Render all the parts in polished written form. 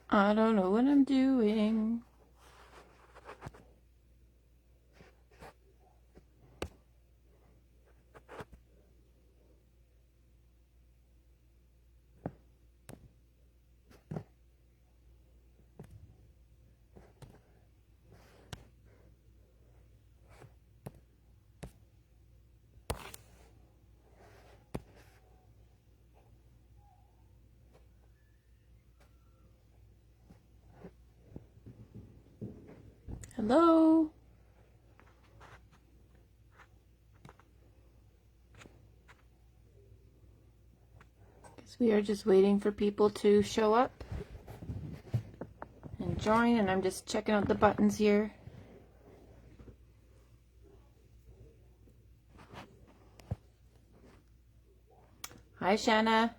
I don't know what I'm doing. Hello? Guess we are just waiting for people to show up and join, and I'm just checking out the buttons here. Hi, Shanna.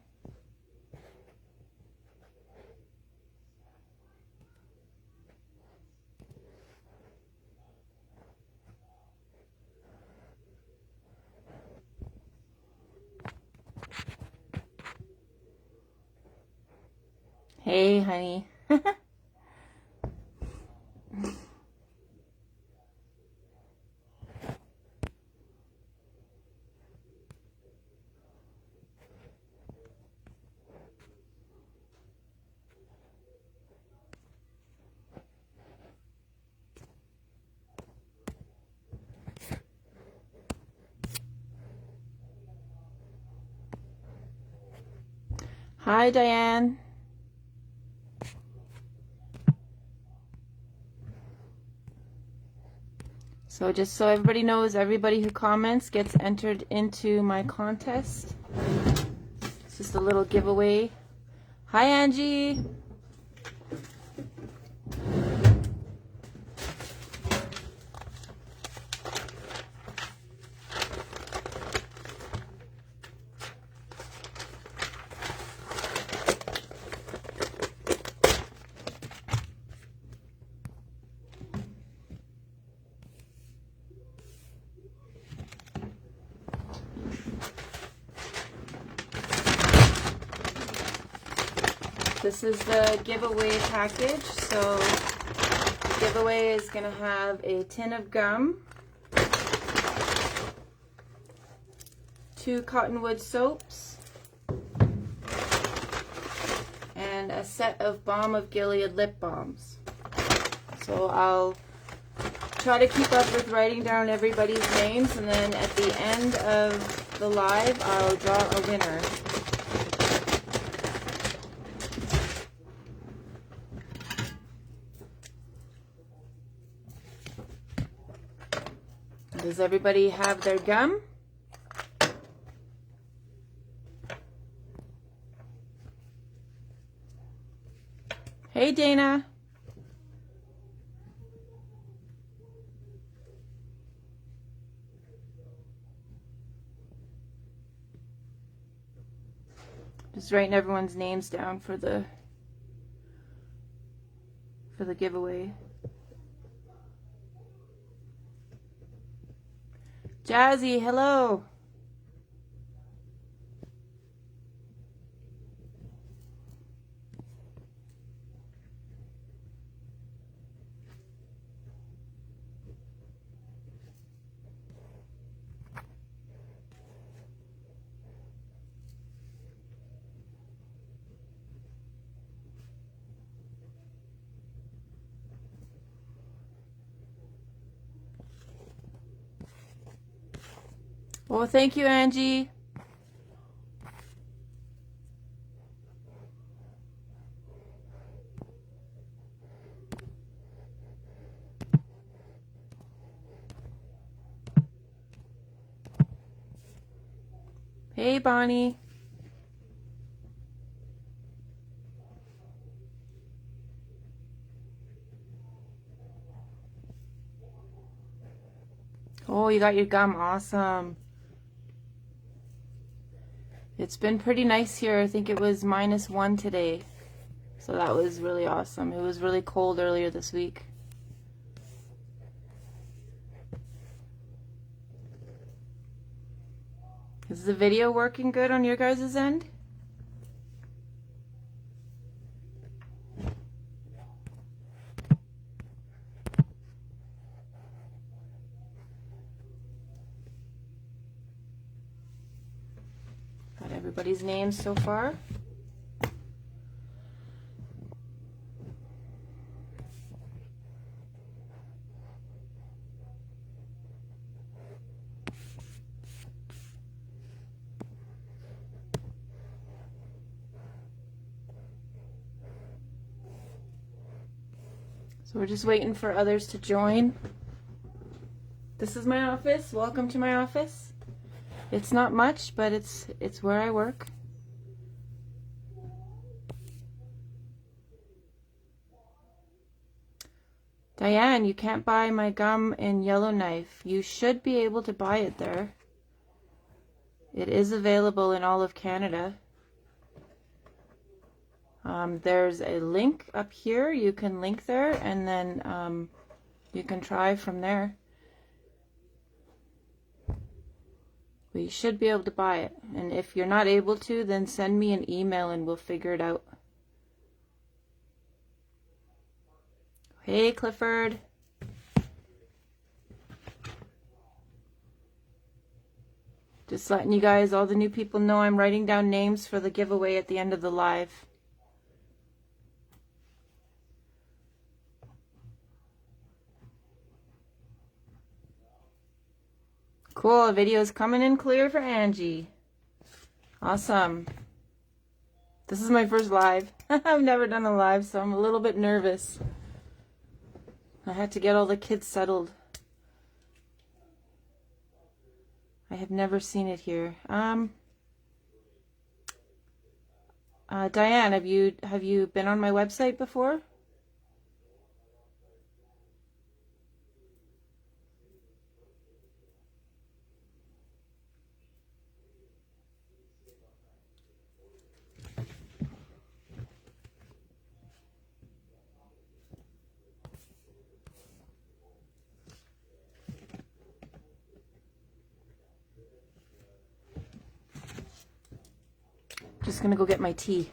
Hey, honey. Hi, Diane. So just so everybody knows, everybody who comments gets entered into my contest. It's just a little giveaway. Hi, Angie. This is the giveaway package. So the giveaway is going to have a tin of gum, 2 cottonwood soaps, and a set of Balm of Gilead lip balms. So I'll try to keep up with writing down everybody's names, and then at the end of the live I'll draw a winner. Does everybody have their gum? Hey, Dana. Just writing everyone's names down for the giveaway. Jazzy, hello. Well, thank you, Angie. Hey, Bonnie. Oh, you got your gum. Awesome. It's been pretty nice here. I think it was -1 today. So that was really awesome. It was really cold earlier this week. Is the video working good on your guys' end? everybody's names so far. So we're just waiting for others to join. This is my office. Welcome to my office. It's not much, but it's where I work. Diane, you can't buy my gum in Yellowknife. You should be able to buy it there. It is available in all of Canada. There's a link up here. You can link there, and then you can try from there. But you should be able to buy it. And if you're not able to, then send me an email and we'll figure it out. Hey, Clifford. Just letting you guys, all the new people, know I'm writing down names for the giveaway at the end of the live. Cool, video's coming in clear for Angie. Awesome. This is my first live. I've never done a live, so I'm a little bit nervous. I had to get all the kids settled. I have never seen it here. Diane, have you been on my website before? Just gonna go get my tea.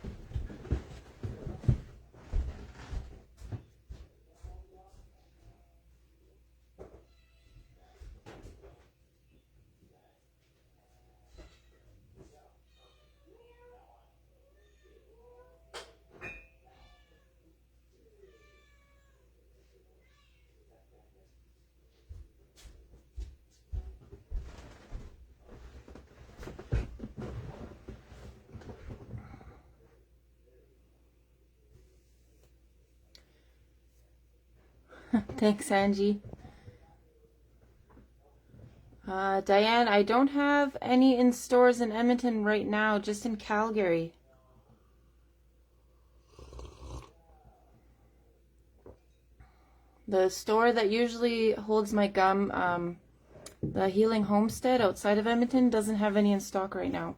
Thanks, Angie. Diane, I don't have any in stores in Edmonton right now, just in Calgary. The store that usually holds my gum, the Healing Homestead outside of Edmonton, doesn't have any in stock right now.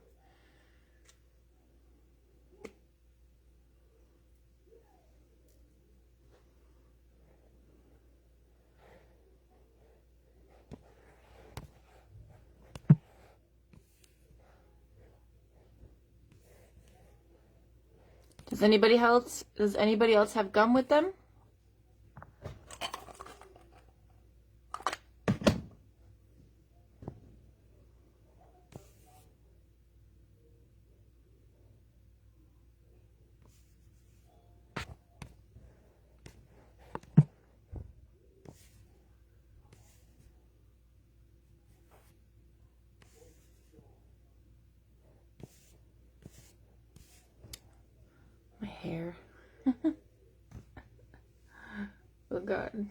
Does anybody else have gum with them? My hair. Oh God.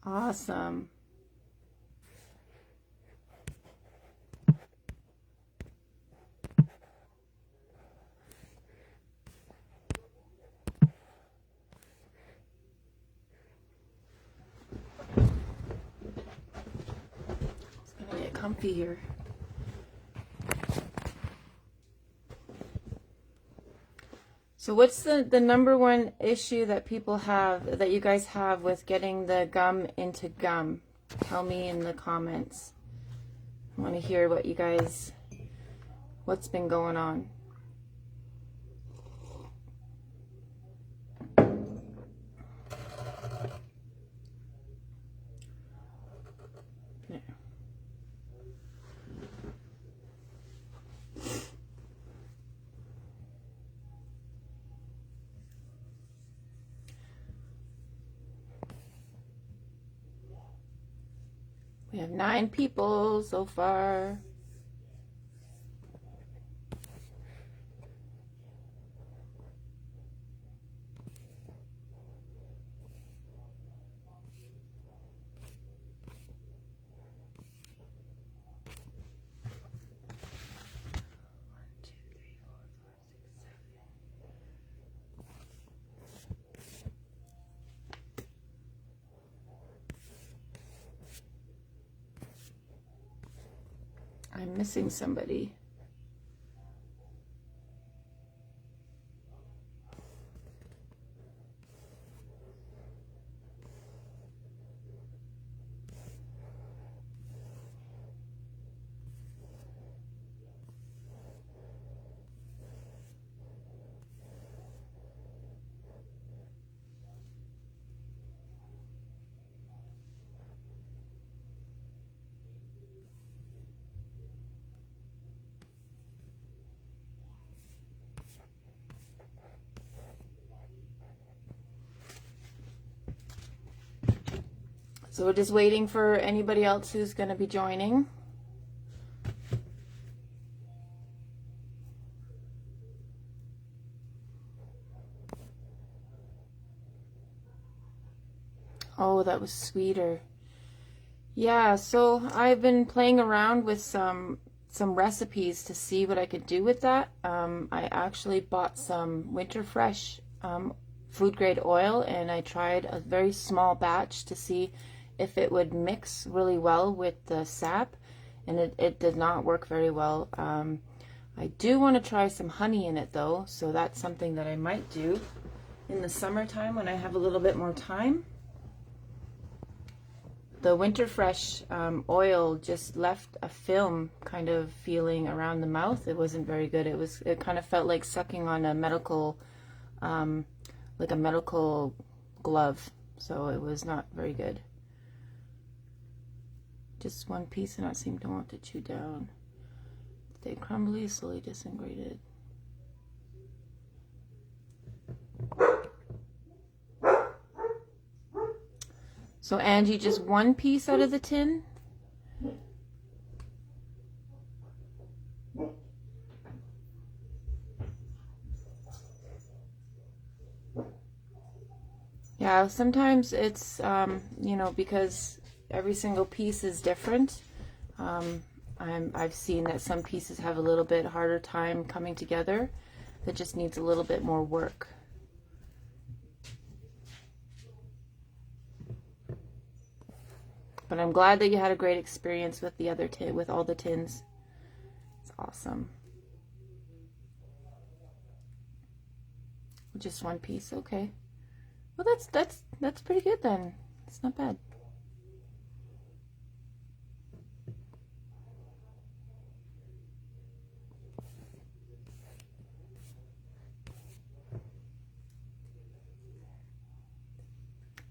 Awesome. It's gonna get comfy here. So what's the number one issue that people have, that you guys have with getting the gum into gum? Tell me in the comments. I want to hear what you guys, what's been going on. There. have 9 people so far. I'm missing somebody. So we're just waiting for anybody else who's going to be joining. Oh, that was sweeter. Yeah, so I've been playing around with some recipes to see what I could do with that. I actually bought some winter fresh food grade oil, and I tried a very small batch to see if it would mix really well with the sap, and it did not work very well. I do want to try some honey in it though, so that's something that I might do in the summertime when I have a little bit more time. The winter fresh oil just left a film kind of feeling around the mouth. It wasn't very good. It kind of felt like sucking on a medical glove, so it was not very good. Just one piece and I seem to want to chew down. Stay crumbly, slowly disintegrated. So Angie, just one piece out of the tin? Yeah, sometimes it's, you know, because every single piece is different. I've seen that some pieces have a little bit harder time coming together. That just needs a little bit more work. But I'm glad that you had a great experience with the other tin, with all the tins. It's awesome. Just one piece, okay. Well, that's pretty good then. It's not bad.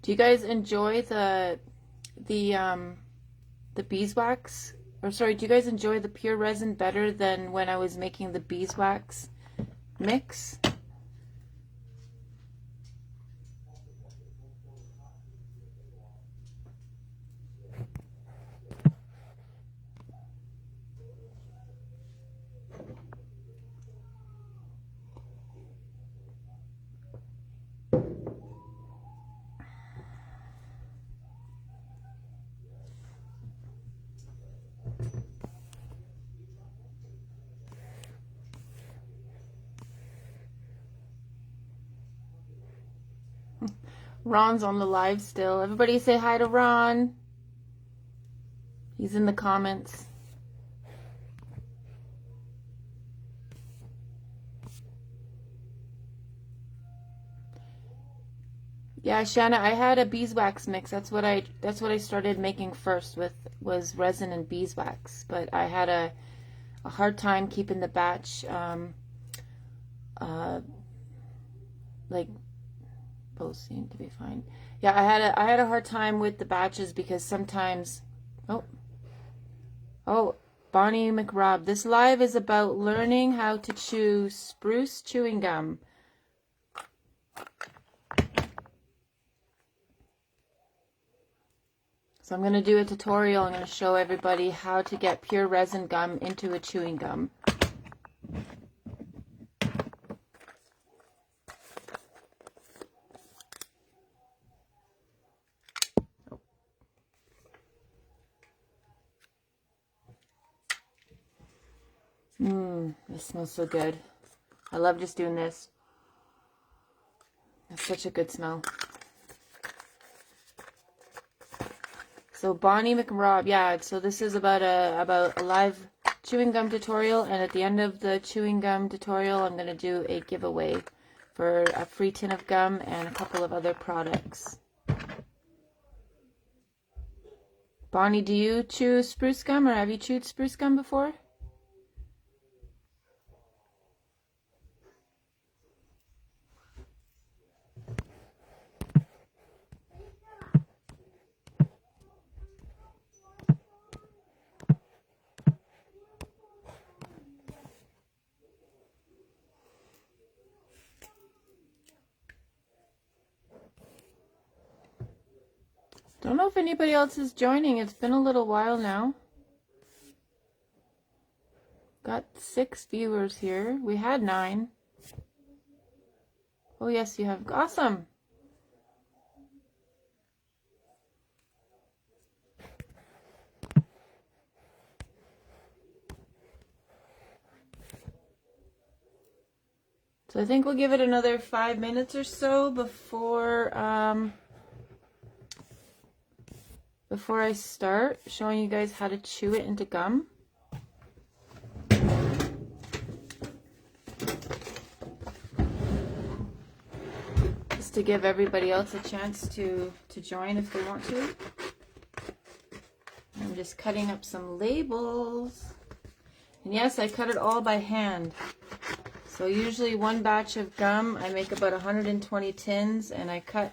Do you guys enjoy the beeswax? Or sorry, do you guys enjoy the pure resin better than when I was making the beeswax mix? Ron's on the live still. Everybody say hi to Ron. He's in the comments. Yeah, Shanna, I had a beeswax mix. That's what I started making first with, was resin and beeswax. But I had a hard time keeping the batch like both seem to be fine. Yeah, I had a hard time with the batches because sometimes Bonnie McRob, this live is about learning how to chew spruce chewing gum. So I'm going to do a tutorial. I'm going to show everybody how to get pure resin gum into a chewing gum. This smells so good. I love just doing this. It's such a good smell. So Bonnie McRob, yeah, so this is about a live chewing gum tutorial, and at the end of the chewing gum tutorial I'm going to do a giveaway for a free tin of gum and a couple of other products. Bonnie, do you chew spruce gum, or have you chewed spruce gum before? Don't know if anybody else is joining. It's been a little while now. Got 6 viewers here. We had 9. Oh yes, you have. Awesome. So I think we'll give it another 5 minutes or so before I start showing you guys how to chew it into gum. Just to give everybody else a chance to join if they want to. I'm just cutting up some labels. And yes, I cut it all by hand. So usually one batch of gum, I make about 120 tins, and I cut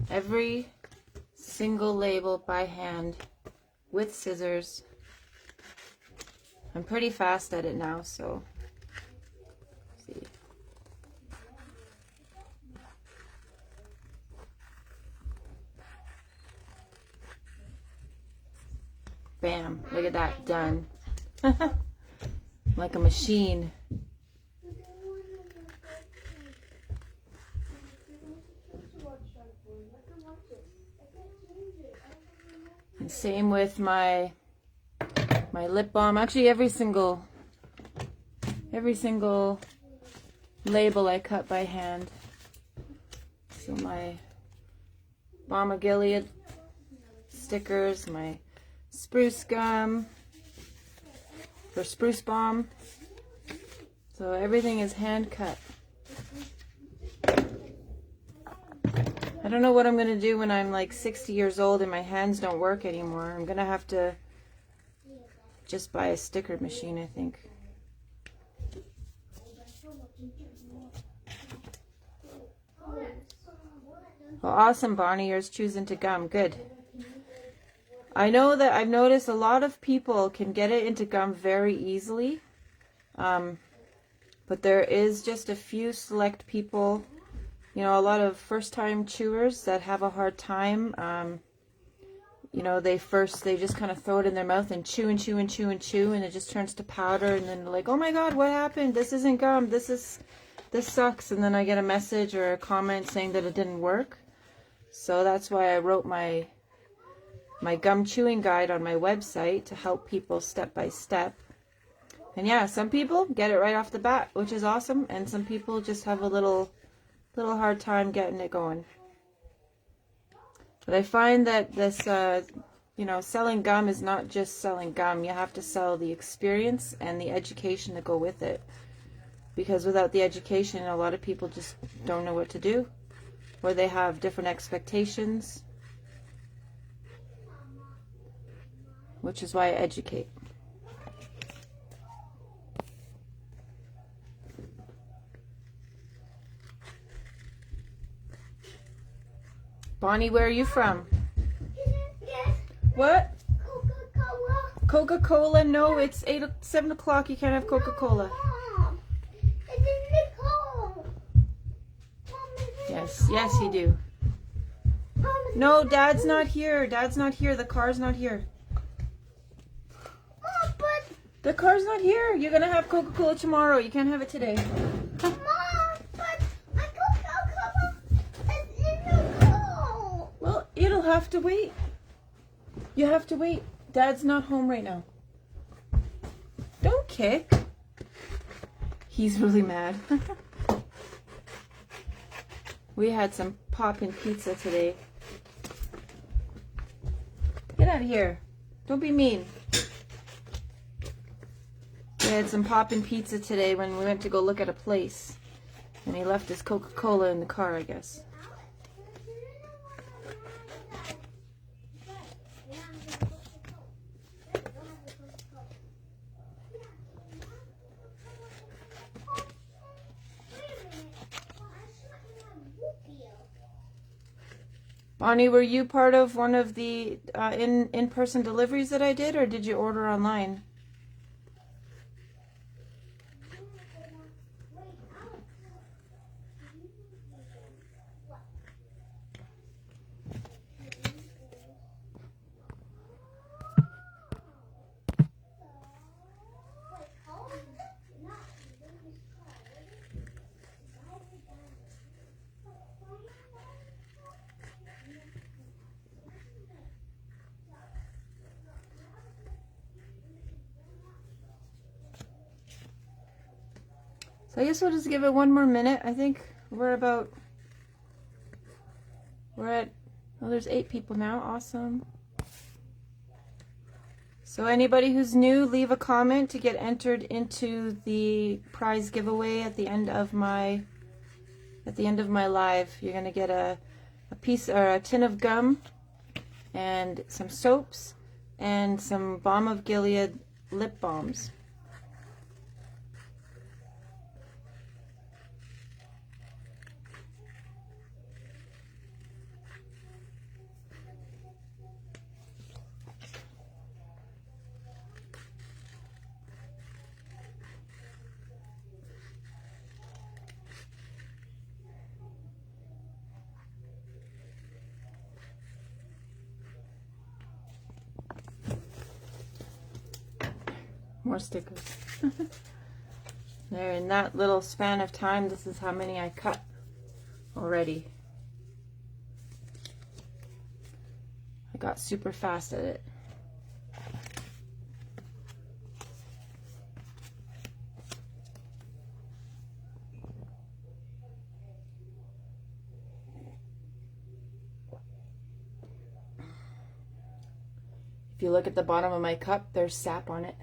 every single label by hand with scissors. I'm pretty fast at it now, so let's see. Bam, look at that, done. Like a machine. And same with my lip balm. Actually, every single label I cut by hand. So my Balm of Gilead stickers, my spruce gum for spruce balm. So everything is hand cut. I don't know what I'm going to do when I'm like 60 years old and my hands don't work anymore. I'm going to have to just buy a sticker machine, I think. Well, awesome, Bonnie. Yours chews into gum. Good. I know that I've noticed a lot of people can get it into gum very easily. But there is just a few select people, you know, a lot of first-time chewers that have a hard time. You know, they just kind of throw it in their mouth and chew and chew and chew and chew, and it just turns to powder, and then they're like, oh my god, what happened? This isn't gum. This sucks. And then I get a message or a comment saying that it didn't work. So that's why I wrote my gum chewing guide on my website to help people step by step. And yeah, some people get it right off the bat, which is awesome, and some people just have a little hard time getting it going. But I find that this, you know, selling gum is not just selling gum. You have to sell the experience and the education to go with it. Because without the education, a lot of people just don't know what to do. Or they have different expectations. Which is why I educate. Bonnie, where are you from? What? Coca-Cola. Coca-Cola? No, it's 7 o'clock. You can't have Coca-Cola. Mom, it's cold. Yes, yes you do. Mom, No, Dad's not here. Dad's not here. The car's not here. Mom, but the car's not here. You're gonna have Coca-Cola tomorrow. You can't have it today. Mom, but I Coca-Cola is in the car. Well, it'll have to wait. You have to wait. Dad's not home right now. Don't kick. He's really mad. We had some poppin' pizza today. Get out of here. Don't be mean. We had some poppin' pizza today when we went to go look at a place. And he left his Coca-Cola in the car, I guess. Bonnie, were you part of one of the in-person deliveries that I did, or did you order online? So I guess we'll just give it one more minute. I think we're at, oh, there's 8 people now. Awesome. So anybody who's new, leave a comment to get entered into the prize giveaway at the end of my live. You're gonna get a piece or a tin of gum and some soaps and some Balm of Gilead lip balms. More stickers. There, in that little span of time, this is how many I cut already. I got super fast at it. If you look at the bottom of my cup, there's sap on it.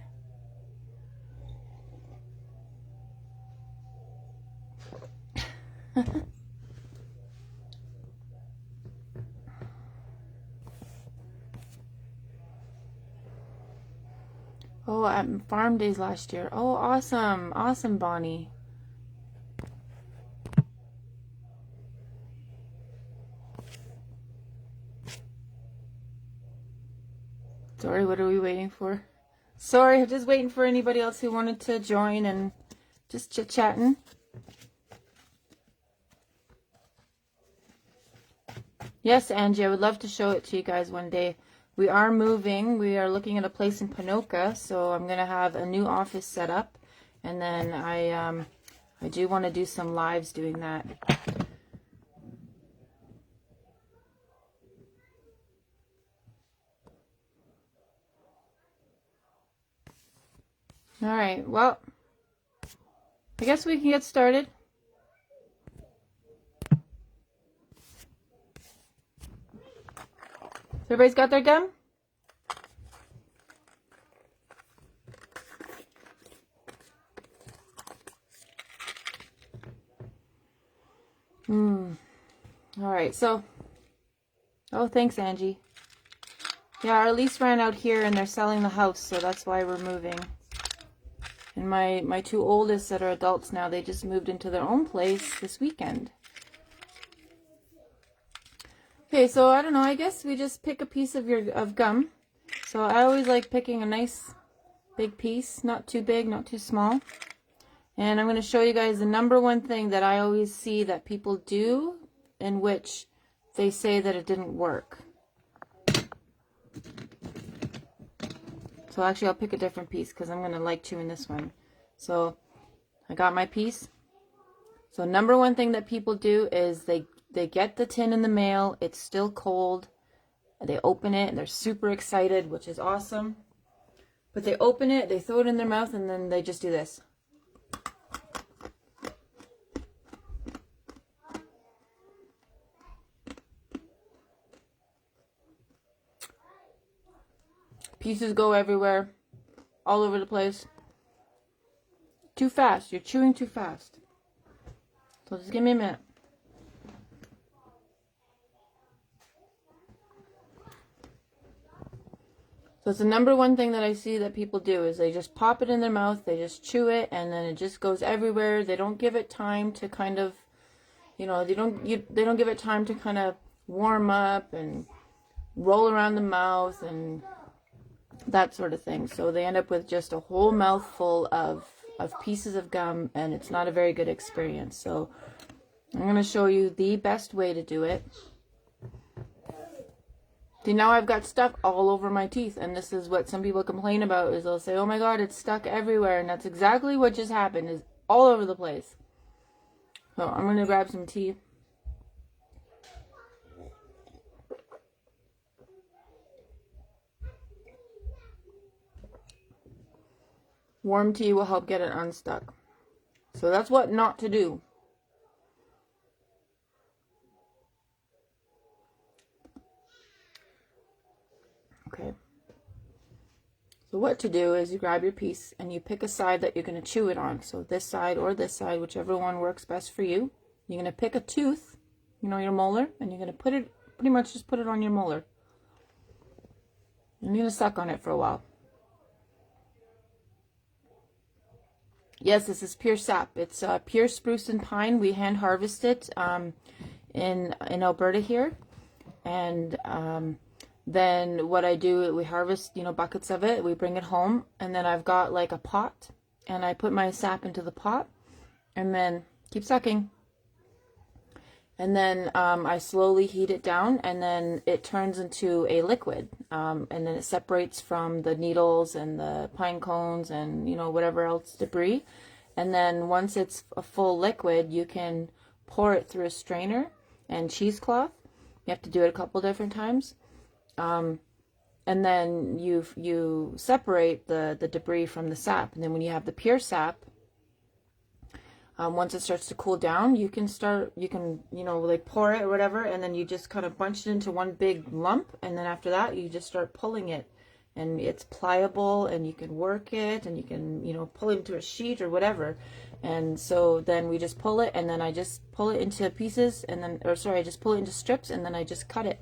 Oh, at farm days last year. Oh, awesome. Awesome, Bonnie. Sorry, what are we waiting for? Sorry, I'm just waiting for anybody else who wanted to join and just chit-chatting. Yes, Angie, I would love to show it to you guys one day. We are moving. We are looking at a place in Ponoka, so I'm going to have a new office set up. And then I do want to do some lives doing that. All right, well, I guess we can get started. Everybody's got their gum? All right, so, oh, thanks, Angie. Yeah, our lease ran out here and they're selling the house, so that's why we're moving. And my 2 oldest that are adults now, they just moved into their own place this weekend. Okay, so I don't know, I guess we just pick a piece of gum. So I always like picking a nice big piece, not too big, not too small. And I'm going to show you guys the #1 thing that I always see that people do, in which they say that it didn't work. So actually I'll pick a different piece because I'm going to like chewing this one. So I got my piece. So number one thing that people do is they get the tin in the mail. It's still cold. They open it and they're super excited, which is awesome. But they open it, they throw it in their mouth, and then they just do this. Pieces go everywhere, all over the place. Too fast. You're chewing too fast. So just give me a minute. So it's the number one thing that I see that people do is they just pop it in their mouth, they just chew it, and then it just goes everywhere. They don't give it time to kind of, you know, they don't give it time to kind of warm up and roll around the mouth and that sort of thing. So they end up with just a whole mouthful of pieces of gum, and it's not a very good experience. So I'm going to show you the best way to do it. See, now I've got stuff all over my teeth, and this is what some people complain about, is they'll say, oh my god, it's stuck everywhere, and that's exactly what just happened, is all over the place. So I'm going to grab some tea. Warm tea will help get it unstuck. So that's what not to do. Okay. So what to do is you grab your piece and you pick a side that you're going to chew it on. So this side or this side, whichever one works best for you. You're going to pick a tooth, you know, your molar, and you're going to put it, pretty much just put it on your molar. And you're going to suck on it for a while. Yes, this is pure sap. It's pure spruce and pine. We hand harvest it in Alberta here. And then what I do, we harvest, you know, buckets of it. We bring it home, and then I've got like a pot, and I put my sap into the pot, and then keep sucking. And then I slowly heat it down, and then it turns into a liquid, and then it separates from the needles and the pine cones and, you know, whatever else debris. And then once it's a full liquid, you can pour it through a strainer and cheesecloth. You have to do it a couple different times. And then you separate the debris from the sap. And then when you have the pure sap, once it starts to cool down, you can, you know, like pour it or whatever, and then you just kind of bunch it into one big lump, and then after that, you just start pulling it, and it's pliable, and you can work it, and you can, you know, pull it into a sheet or whatever. And so then we just pull it, and then I just pull it into pieces, and then, or sorry, I just pull it into strips, and then I just cut it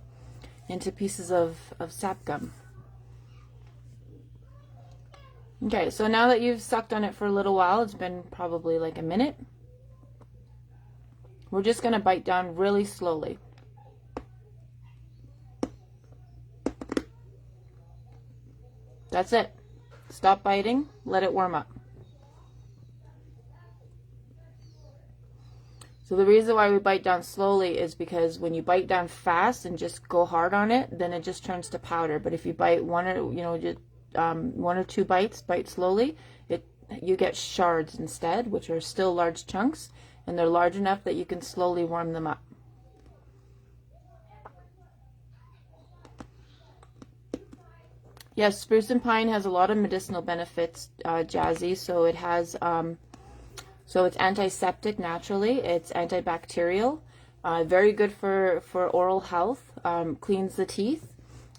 into pieces of sap gum. Okay, so now that you've sucked on it for a little while, it's been probably like a minute, we're just going to bite down really slowly. That's it. Stop biting, let it warm up. So the reason why we bite down slowly is because when you bite down fast and just go hard on it, then it just turns to powder. But if you bite one or two bites, bite slowly, you get shards instead, which are still large chunks, and they're large enough that you can slowly warm them up. Yes, spruce and pine has a lot of medicinal benefits, Jazzy. So it has, so it's antiseptic naturally. It's antibacterial, very good for oral health, cleans the teeth.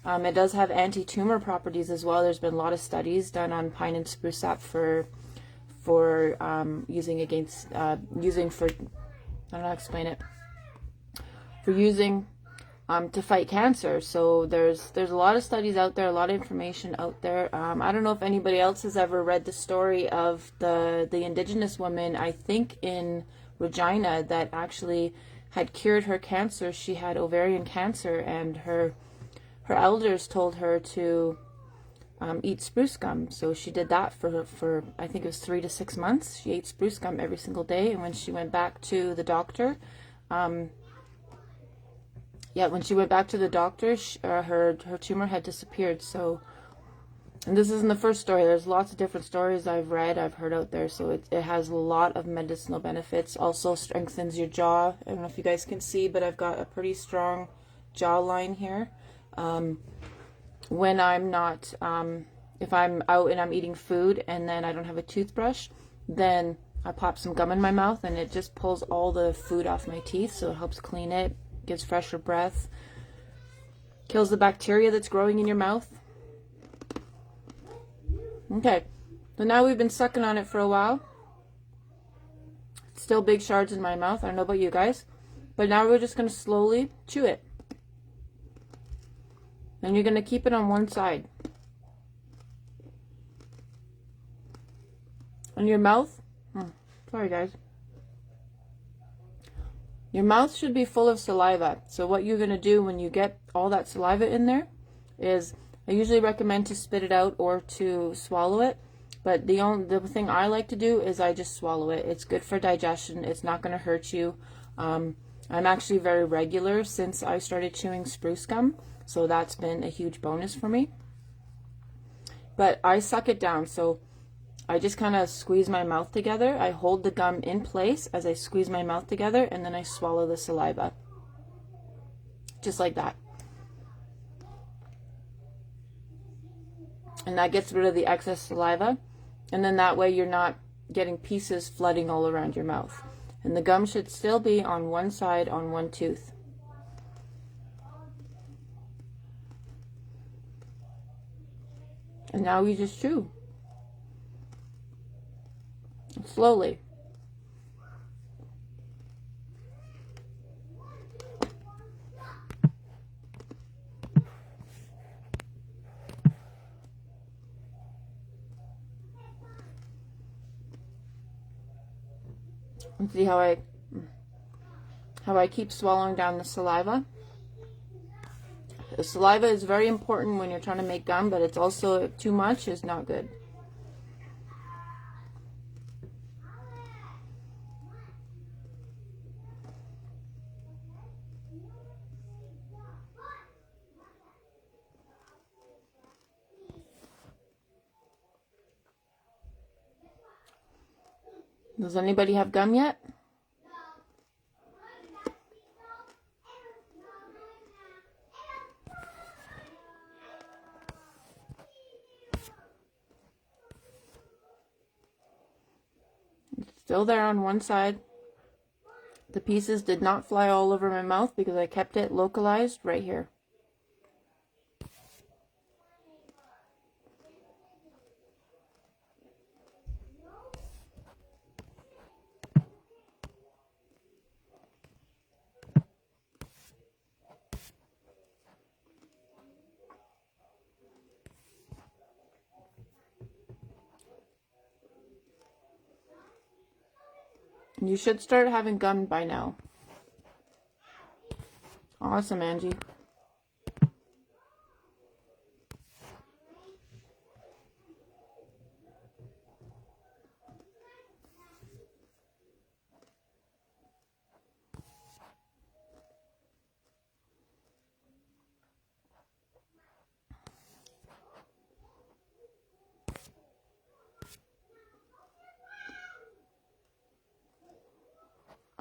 It does have anti-tumor properties as well. There's been a lot of studies done on pine and spruce sap for using for, I don't know how to explain it, for using to fight cancer. So there's a lot of studies out there, a lot of information out there. I don't know if anybody else has ever read the story of the indigenous woman, I think in Regina, that actually had cured her cancer. She had ovarian cancer, and her elders told her to eat spruce gum. So she did that for I think it was 3 to 6 months. She ate spruce gum every single day, and when she went back to the doctor, yeah, when she went back to the doctor, her tumor had disappeared. So, and this isn't the first story. There's lots of different stories I've read, I've heard out there. So it has a lot of medicinal benefits. Also strengthens your jaw. I don't know if you guys can see, but I've got a pretty strong jawline here. When I'm not, if I'm out and I'm eating food and then I don't have a toothbrush, then I pop some gum in my mouth and it just pulls all the food off my teeth. So it helps clean it, gives fresher breath, kills the bacteria that's growing in your mouth. Okay, so now we've been sucking on it for a while. Still big shards in my mouth. I don't know about you guys. But now we're just going to slowly chew it. And you're going to keep it on one side. And your mouth, sorry guys. Your mouth should be full of saliva. So what you're going to do when you get all that saliva in there is, I usually recommend to spit it out or to swallow it. But the thing I like to do is I just swallow it. It's good for digestion. It's not going to hurt you. I'm actually very regular since I started chewing spruce gum. So that's been a huge bonus for me. But I suck it down. So I just kind of squeeze my mouth together. I hold the gum in place as I squeeze my mouth together, and then I swallow the saliva. Just like that. And that gets rid of the excess saliva. And then that way you're not getting pieces flooding all around your mouth. And the gum should still be on one side, on one tooth. And now we just chew. Slowly. And see how I keep swallowing down the saliva. The saliva is very important when you're trying to make gum, but it's also too much is not good. Does anybody have gum yet? It's still there on one side. The pieces did not fly all over my mouth because I kept it localized right here. You should start having gum by now. Awesome, Angie.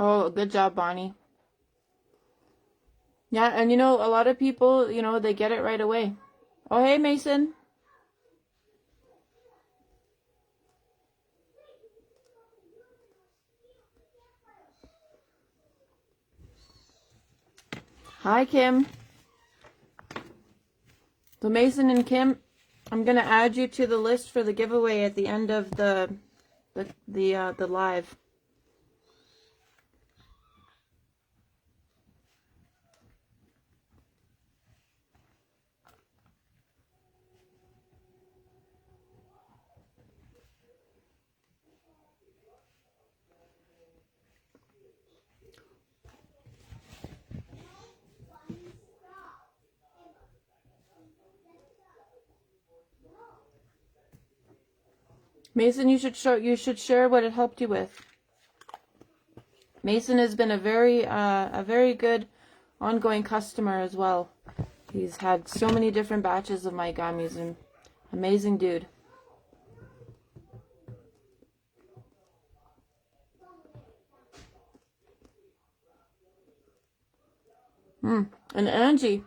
Oh, good job, Bonnie. Yeah, and you know, a lot of people, you know, they get it right away. Oh, hey, Mason. Hi, Kim. So Mason and Kim, I'm gonna add you to the list for the giveaway at the end of the live. Mason, you should share what it helped you with. Mason has been a very good ongoing customer as well. He's had so many different batches of my gum. He's an amazing dude. And Angie's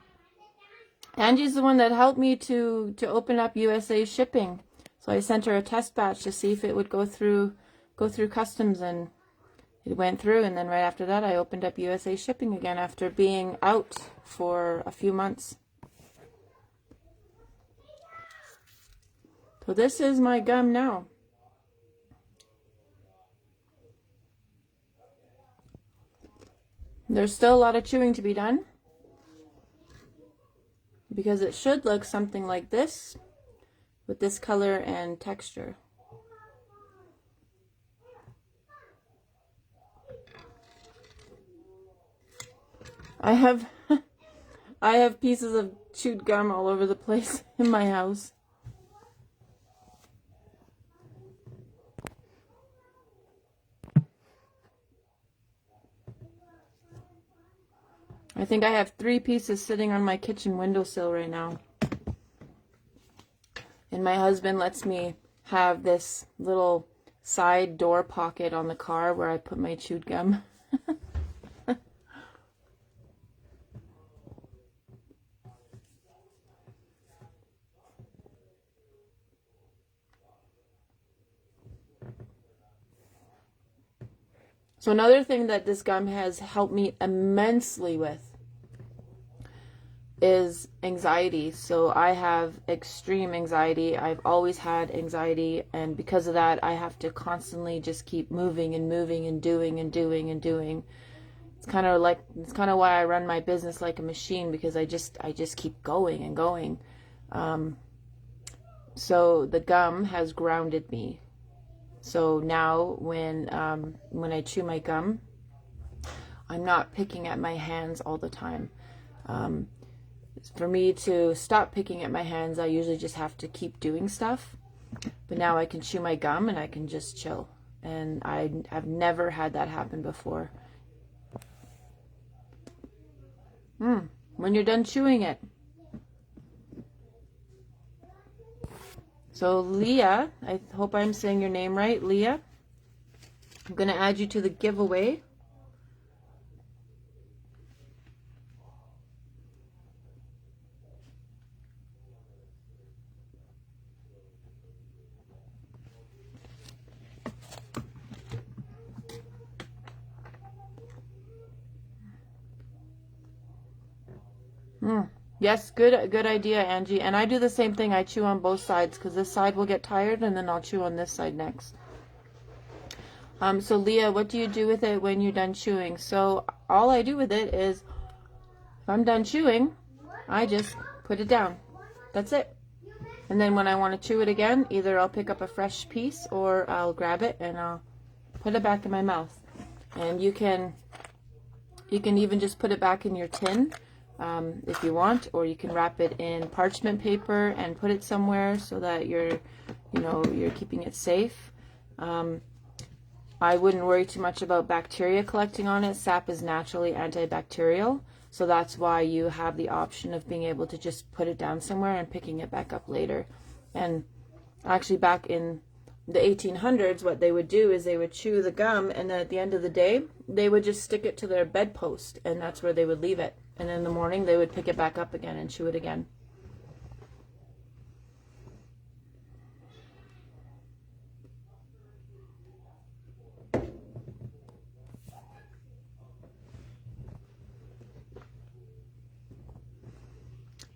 the one that helped me to open up USA shipping. So I sent her a test batch to see if it would go through customs, and it went through. And then right after that, I opened up USA shipping again after being out for a few months. So this is my gum now. There's still a lot of chewing to be done, because it should look something like this with this color and texture. I have I have pieces of chewed gum all over the place in my house. I think I have 3 pieces sitting on my kitchen windowsill right now. And my husband lets me have this little side door pocket on the car where I put my chewed gum. So another thing that this gum has helped me immensely with is anxiety. So I have extreme anxiety. I've always had anxiety, and because of that, I have to constantly just keep moving and moving and doing and doing and doing. It's kind of why I run my business like a machine, because I just keep going and going. So the gum has grounded me. So now when I chew my gum, I'm not picking at my hands all the time. For me to stop picking at my hands, I usually just have to keep doing stuff. But now I can chew my gum and I can just chill. And I have never had that happen before. When you're done chewing it. So Leah, I hope I'm saying your name right, Leah. I'm going to add you to the giveaway. Yes, good idea, Angie. And I do the same thing. I chew on both sides, because this side will get tired, and then I'll chew on this side next. So Leah, what do you do with it when you're done chewing? So all I do with it is, if I'm done chewing, I just put it down. That's it. And then when I want to chew it again, either I'll pick up a fresh piece, or I'll grab it and I'll put it back in my mouth. And you can even just put it back in your tin. If you want, or you can wrap it in parchment paper and put it somewhere so that you're keeping it safe. I wouldn't worry too much about bacteria collecting on it. Sap is naturally antibacterial, so that's why you have the option of being able to just put it down somewhere and picking it back up later. And actually, back in the 1800s, what they would do is they would chew the gum, and then at the end of the day, they would just stick it to their bedpost, and that's where they would leave it. And in the morning, they would pick it back up again and chew it again.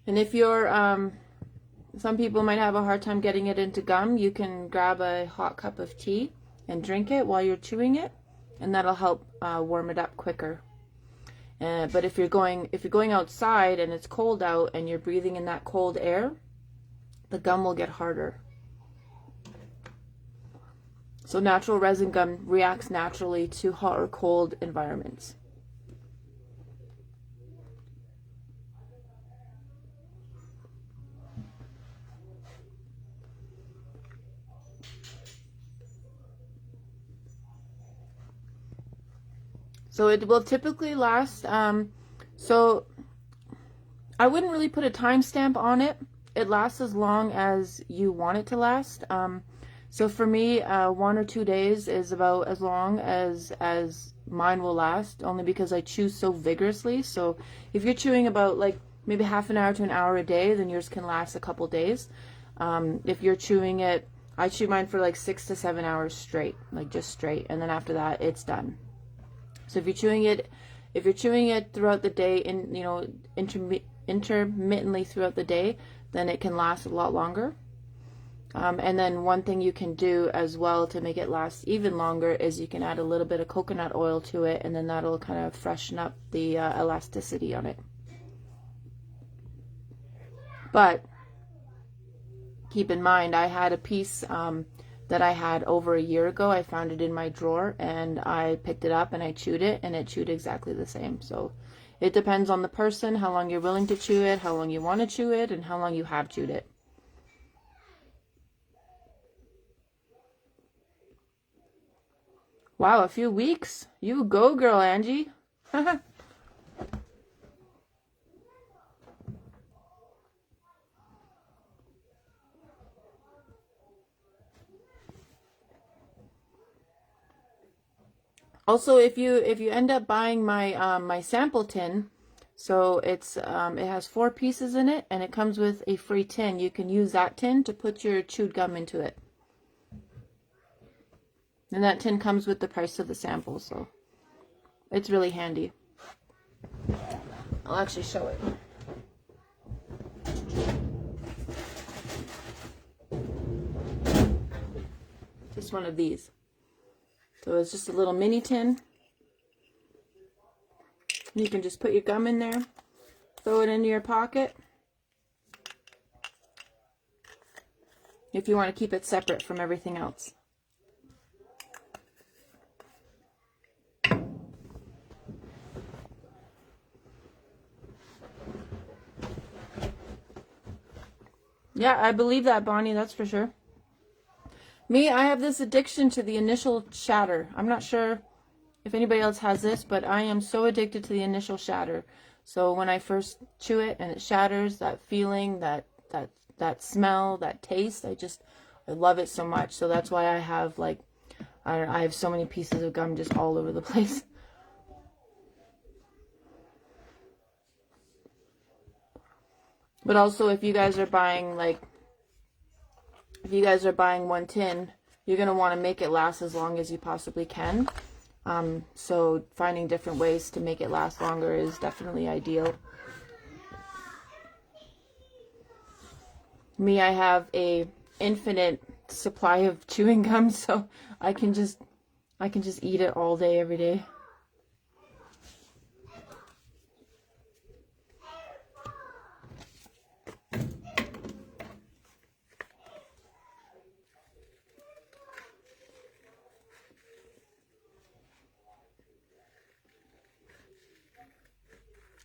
And if you're, some people might have a hard time getting it into gum, you can grab a hot cup of tea and drink it while you're chewing it, and that'll help warm it up quicker. But if you're going outside and it's cold out and you're breathing in that cold air, the gum will get harder. So natural resin gum reacts naturally to hot or cold environments. So it will typically last So I wouldn't really put a timestamp on it. It lasts as long as you want it to last. So for me, 1 or 2 days is about as long as mine will last, only because I chew so vigorously. So if you're chewing about like maybe half an hour to an hour a day, then yours can last a couple days. If you're chewing it, I chew mine for like 6 to 7 hours straight, like just straight, and then after that it's done. So if you're chewing it throughout the day, and you know, intermittently throughout the day, then it can last a lot longer. And then one thing you can do as well to make it last even longer is you can add a little bit of coconut oil to it, and then that'll kind of freshen up the elasticity on it. But keep in mind, I had a piece that I had over a year ago. I found it in my drawer, and I picked it up and I chewed it, and it chewed exactly the same. So it depends on the person, how long you're willing to chew it, how long you want to chew it, and how long you have chewed it. Wow, a few weeks? You go, girl, Angie. Also, if you end up buying my my sample tin, so it's it has 4 pieces in it, and it comes with a free tin. You can use that tin to put your chewed gum into it. And that tin comes with the price of the sample, so it's really handy. I'll actually show it. Just one of these. So it's just a little mini tin. You can just put your gum in there, throw it into your pocket, if you want to keep it separate from everything else. Yeah, I believe that, Bonnie, that's for sure. Me, I have this addiction to the initial shatter. I'm not sure if anybody else has this, but I am so addicted to the initial shatter. So when I first chew it and it shatters, that feeling, that smell, that taste, I love it so much. So that's why I have like, I have so many pieces of gum just all over the place. But also, if you guys are buying one tin, you're going to want to make it last as long as you possibly can. So finding different ways to make it last longer is definitely ideal. Me, I have a infinite supply of chewing gum, so I can just eat it all day, every day.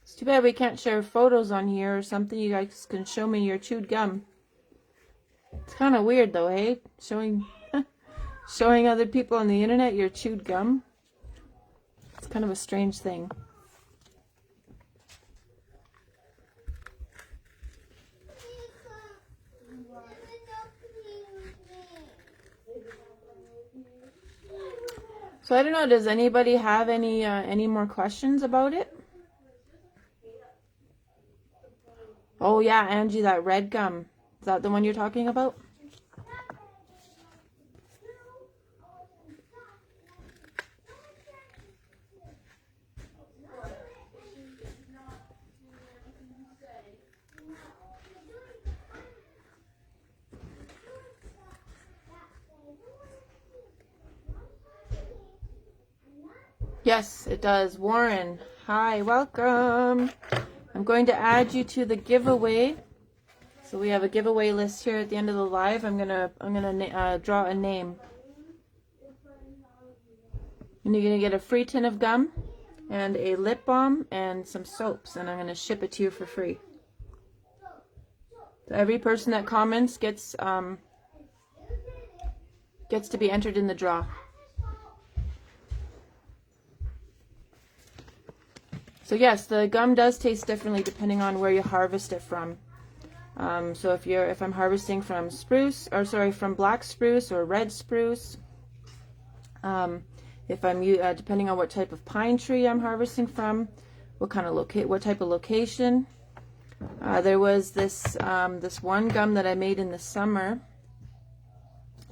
It's too bad we can't share photos on here or something. You guys can show me your chewed gum. It's kind of weird though, hey? Showing other people on the internet your chewed gum. It's kind of a strange thing. So I don't know, does anybody have any more questions about it? Oh yeah, Angie, that red gum. Is that the one you're talking about? Yes, it does. Warren, hi, welcome. I'm going to add you to the giveaway. So we have a giveaway list here at the end of the live. I'm gonna draw a name, and you're gonna get a free tin of gum and a lip balm and some soaps, and I'm gonna ship it to you for free. So every person that comments gets to be entered in the draw. So yes, the gum does taste differently depending on where you harvest it from. So if I'm harvesting from from black spruce or red spruce, if I'm depending on what type of pine tree I'm harvesting from, what type of location. There was this one gum that I made in the summer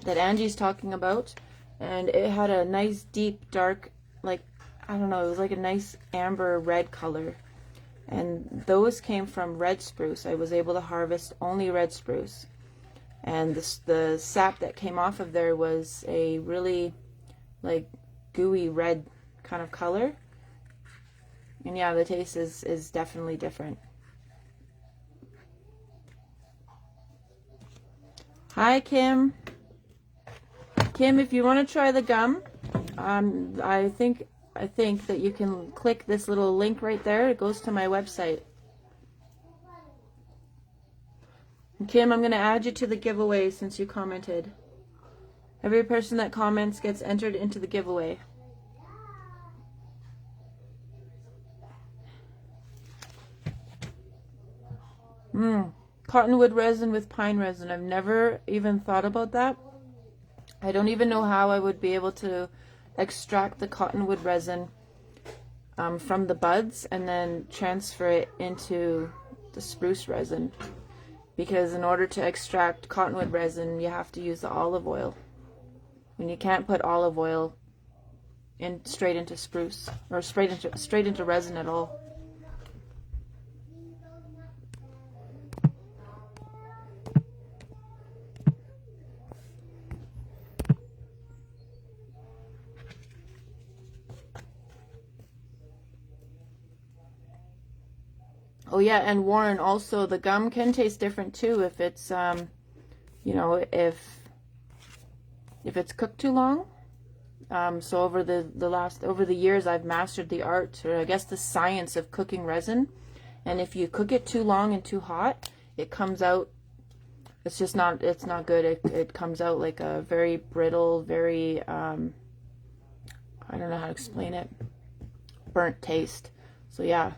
that Angie's talking about, and it had a nice deep dark, like, I don't know, it was like a nice amber red color, and those came from red spruce. I was able to harvest only red spruce, and the sap that came off of there was a really like gooey red kind of color, and yeah, the taste is definitely different. Hi, Kim. Kim, if you want to try the gum, I think that you can click this little link right there. It goes to my website. And Kim, I'm going to add you to the giveaway since you commented. Every person that comments gets entered into the giveaway. Cottonwood resin with pine resin. I've never even thought about that. I don't even know how I would be able to extract the cottonwood resin from the buds and then transfer it into the spruce resin. Because in order to extract cottonwood resin, you have to use the olive oil. And you can't put olive oil straight into spruce, or straight into resin at all. Oh yeah, and Warren, also the gum can taste different too if it's you know, if it's cooked too long. So over the years I've mastered the art, or I guess the science, of cooking resin. And if you cook it too long and too hot, it comes out, it's not good. It comes out like a very brittle, very I don't know how to explain it, burnt taste. So yeah.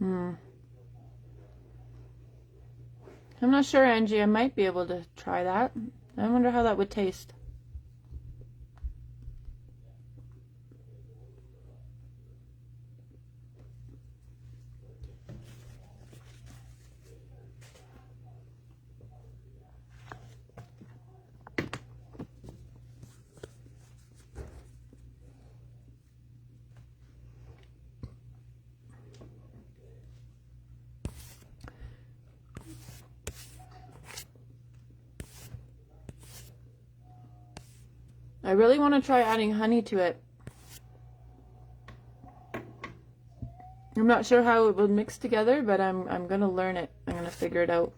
I'm not sure, Angie. I might be able to try that. I wonder how that would taste. I really want to try adding honey to it. I'm not sure how it will mix together, but I'm gonna learn it. I'm gonna figure it out.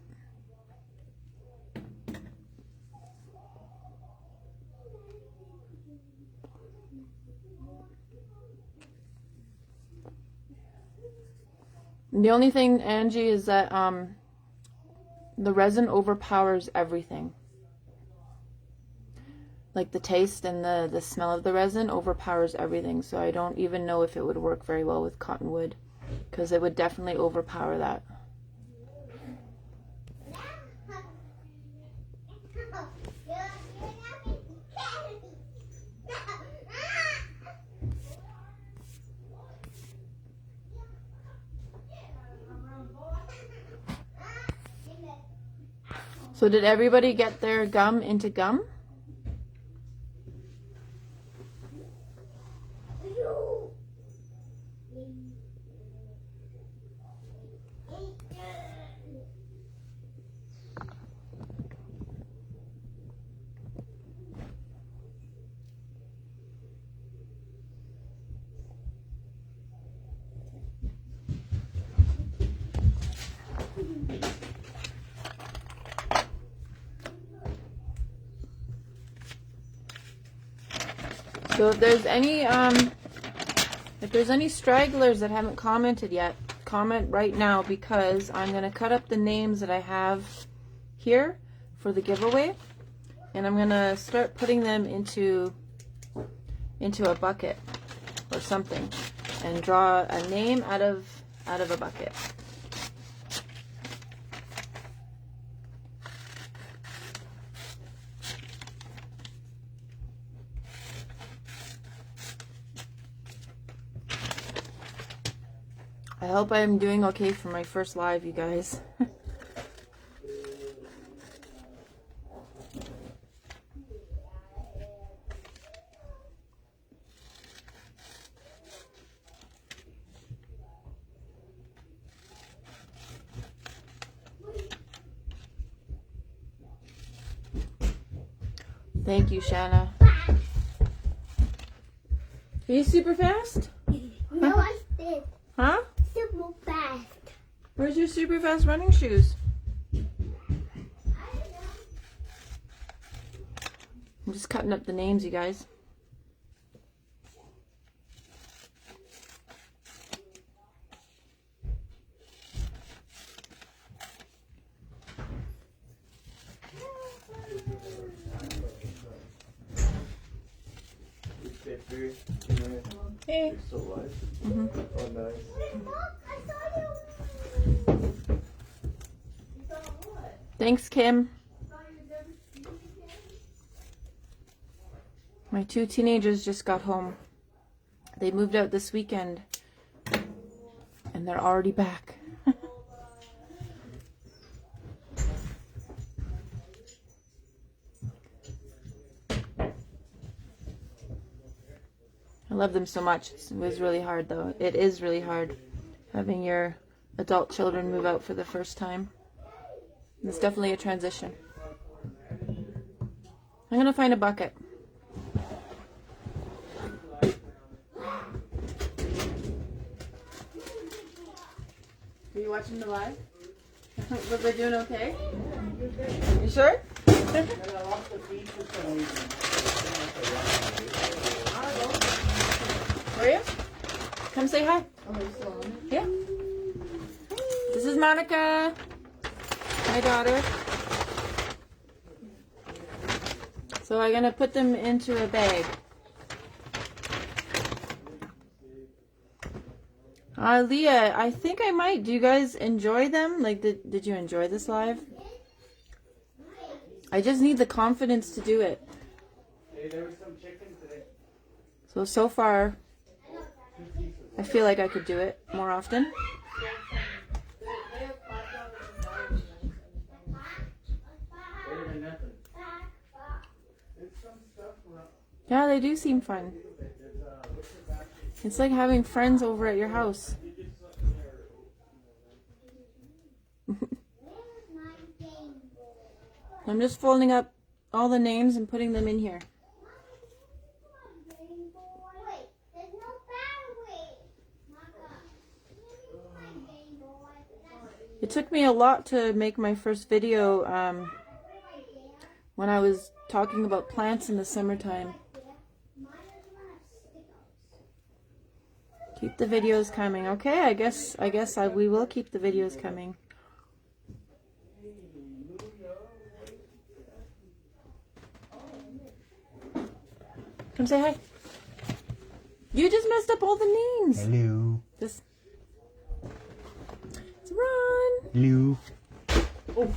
The only thing, Angie, is that the resin overpowers everything. Like the taste and the smell of the resin overpowers everything. So I don't even know if it would work very well with cottonwood, because it would definitely overpower that. So did everybody get their gum into gum? So if there's any stragglers that haven't commented yet, comment right now, because I'm going to cut up the names that I have here for the giveaway, and I'm going to start putting them into a bucket or something and draw a name out of a bucket. I hope I'm doing okay for my first live, you guys. Thank you, Shanna. Are you super fast? No, I did. Huh? Super fast. Where's your super fast running shoes? I'm just cutting up the names, you guys. Hey. You're still alive? Mm-hmm. Oh, nice. Thanks, Kim. My 2 teenagers just got home. They moved out this weekend, and they're already back. I love them so much. It was really hard, though. It is really hard having your adult children move out for the first time. It's definitely a transition. I'm gonna find a bucket. Are you watching the live? Was I doing okay? You sure? Were you? Come say hi. Yeah. This is Monica, my daughter. So I'm gonna put them into a bag. Leah, I think I might. Do you guys enjoy them? Like, did you enjoy this live? I just need the confidence to do it. Hey, there was some chicken today. So far, I feel like I could do it more often. Yeah, they do seem fun. It's like having friends over at your house. I'm just folding up all the names and putting them in here. It took me a lot to make my first video when I was talking about plants in the summertime. Keep the videos coming. Okay, I guess we will keep the videos coming. Come say hi. You just messed up all the names. Hello. It's Ron. Hello. Oh.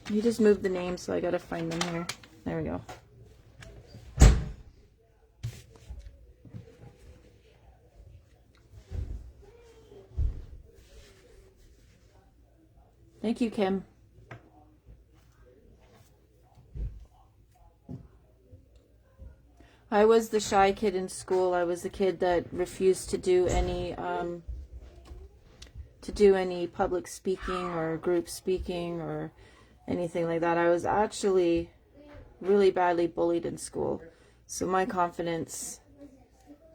You just moved the names, so I gotta find them here. There we go. Thank you, Kim. I was the shy kid in school. I was the kid that refused to do any public speaking or group speaking or anything like that. I was actually really badly bullied in school. So my confidence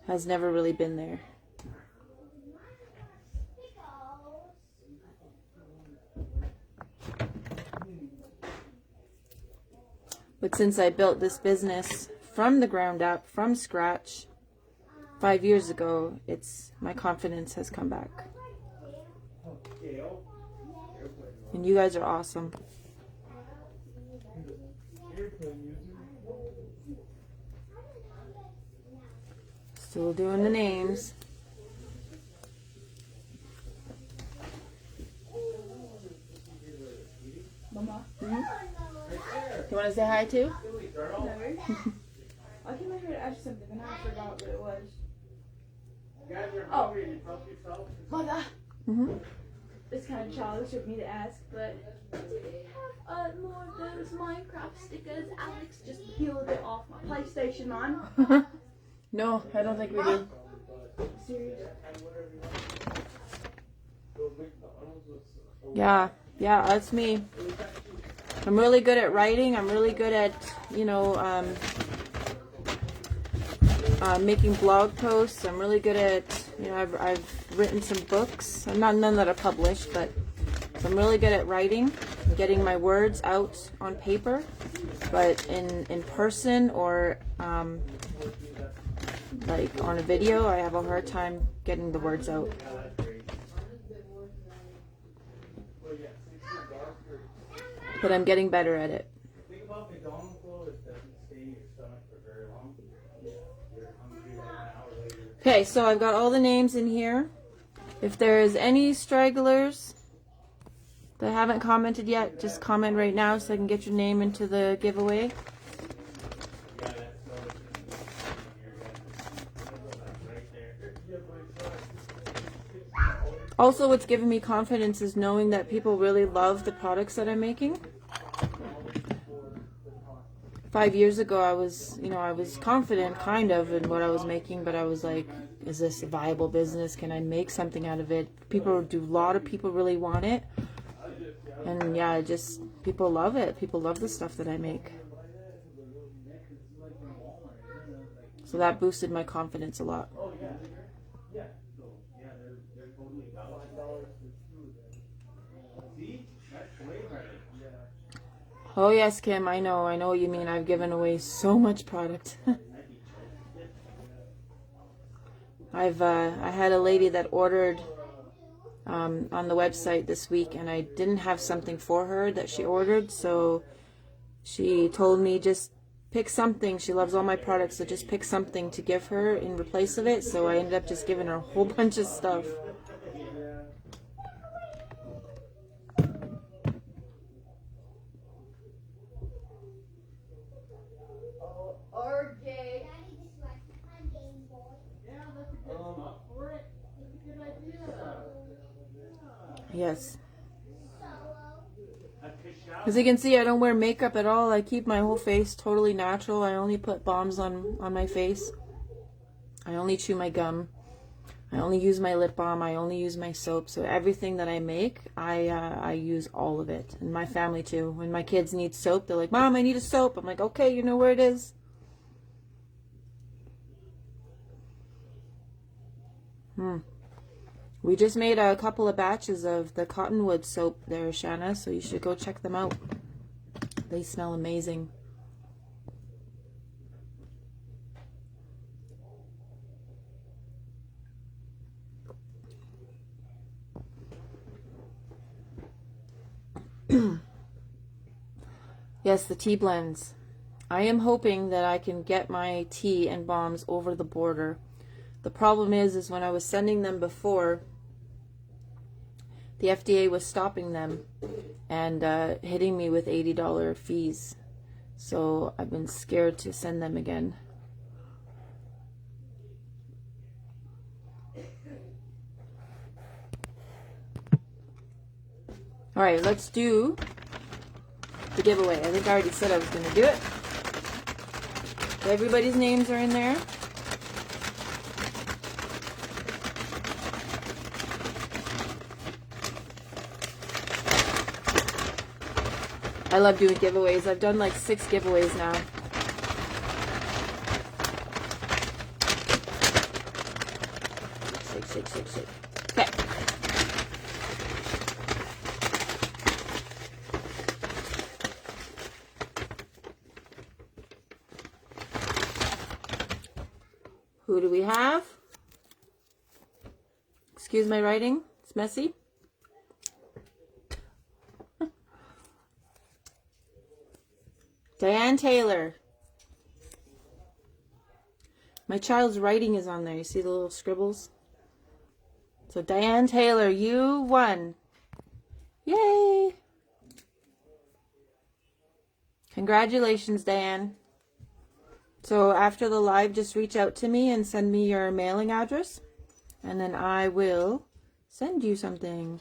has never really been there. But since I built this business from the ground up, from scratch, 5 years ago, my confidence has come back. And you guys are awesome. Still doing the names. Mama. You want to say hi too? No. I came out here to ask you something and I forgot what it was. You guys are hungry and you help yourself. Mother, Mm-hmm. it's kind of childish of me to ask, but do they have more of those Minecraft stickers? Alex just peeled it off my PlayStation, man. No, I don't think we do. Serious? Yeah, that's me. I'm really good at writing. I'm really good at, making blog posts. I'm really good at, I've written some books. None that are published, but so I'm really good at writing, getting my words out on paper. But in person or like on a video, I have a hard time getting the words out. But I'm getting better at it. Think about McDonald's though, it doesn't stay in your stomach for very long. You're hungry like an hour later. Okay, so I've got all the names in here. If there's any stragglers that haven't commented yet, just comment right now so I can get your name into the giveaway. Yeah, that's right there. Also, what's giving me confidence is knowing that people really love the products that I'm making. 5 years ago, I was confident kind of in what I was making, but I was like, is this a viable business? Can I make something out of it? A lot of people really want it. And yeah, people love it. People love the stuff that I make. So that boosted my confidence a lot. Oh yes, Kim, I know what you mean. I've given away so much product. I had a lady that ordered on the website this week, and I didn't have something for her that she ordered, so she told me just pick something. She loves all my products, so just pick something to give her in replace of it. So I ended up just giving her a whole bunch of stuff. Yes. As you can see, I don't wear makeup at all. I keep my whole face totally natural. I only put balms on my face. I only chew my gum. I only use my lip balm. I only use my soap. So everything that I make, I use all of it. And my family too. When my kids need soap, they're like, Mom, I need a soap. I'm like, okay, you know where it is. We just made a couple of batches of the cottonwood soap there, Shanna, so you should go check them out. They smell amazing. Yes, the tea blends. I am hoping that I can get my tea and balms over the border. The problem is when I was sending them before, the FDA was stopping them and hitting me with $80 fees. So I've been scared to send them again. All right, let's do the giveaway. I think I already said I was going to do it. Everybody's names are in there. I love doing giveaways. I've done like 6 giveaways now. Shake. Okay. Who do we have? Excuse my writing. It's messy. Diane Taylor. My child's writing is on there. You see the little scribbles? So Diane Taylor, you won. Yay! Congratulations, Diane. So after the live, just reach out to me and send me your mailing address, and then I will send you something.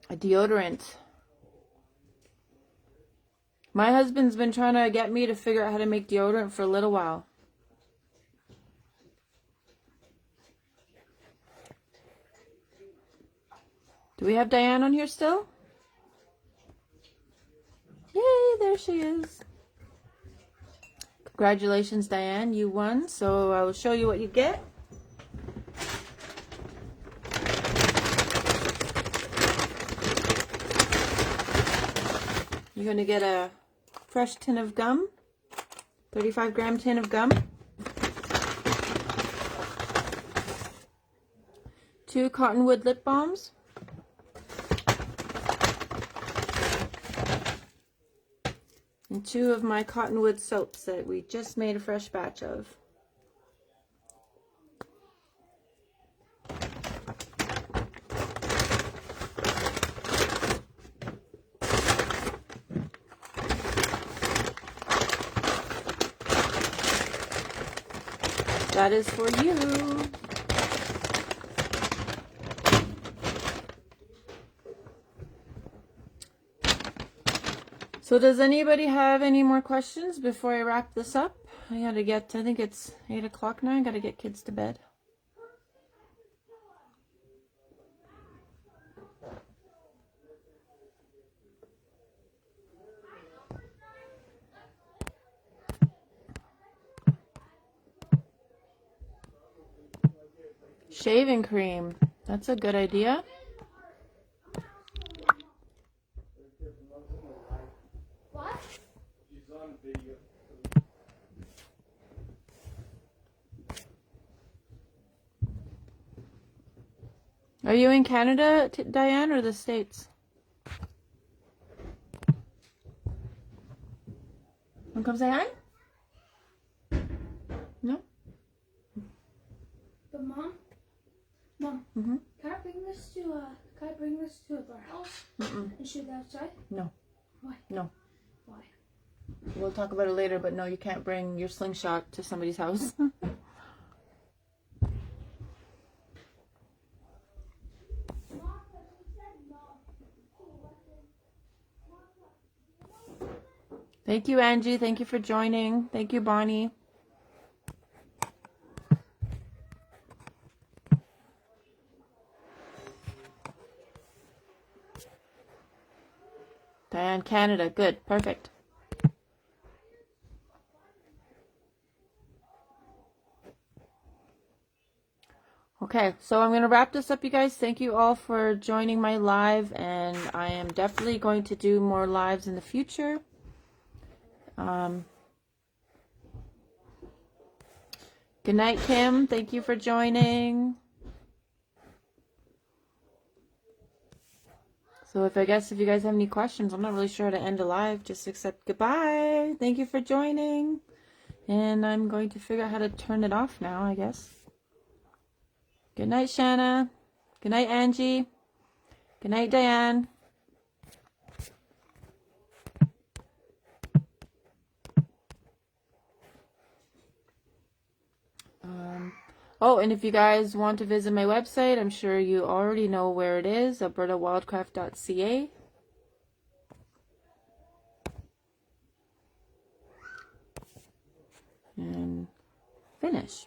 A deodorant. My husband's been trying to get me to figure out how to make deodorant for a little while. Do we have Diane on here still? Yay, there she is. Congratulations, Diane, you won. So I will show you what you get. You're going to get a fresh tin of gum, 35-gram tin of gum, 2 cottonwood lip balms, and 2 of my cottonwood soaps that we just made a fresh batch of. That is for you. So does anybody have any more questions before I wrap this up? I think it's 8 o'clock now. I gotta get kids to bed. Shaving cream. That's a good idea. What? She's on video. Are you in Canada, Diane, or the States? Wanna come say hi? No? But Mom, Mm-hmm. can I bring this to our house and shoot it outside? No. Why? No. Why? We'll talk about it later, but no, you can't bring your slingshot to somebody's house. Thank you, Angie. Thank you for joining. Thank you, Bonnie. Diane, Canada. Good. Perfect. Okay, so I'm going to wrap this up, you guys. Thank you all for joining my live, and I am definitely going to do more lives in the future. Good night, Kim. Thank you for joining. So if you guys have any questions, I'm not really sure how to end a live, just accept goodbye. Thank you for joining. And I'm going to figure out how to turn it off now, I guess. Good night, Shanna. Good night, Angie. Good night, Diane. Oh, and if you guys want to visit my website, I'm sure you already know where it is, albertawildcraft.ca. And finish.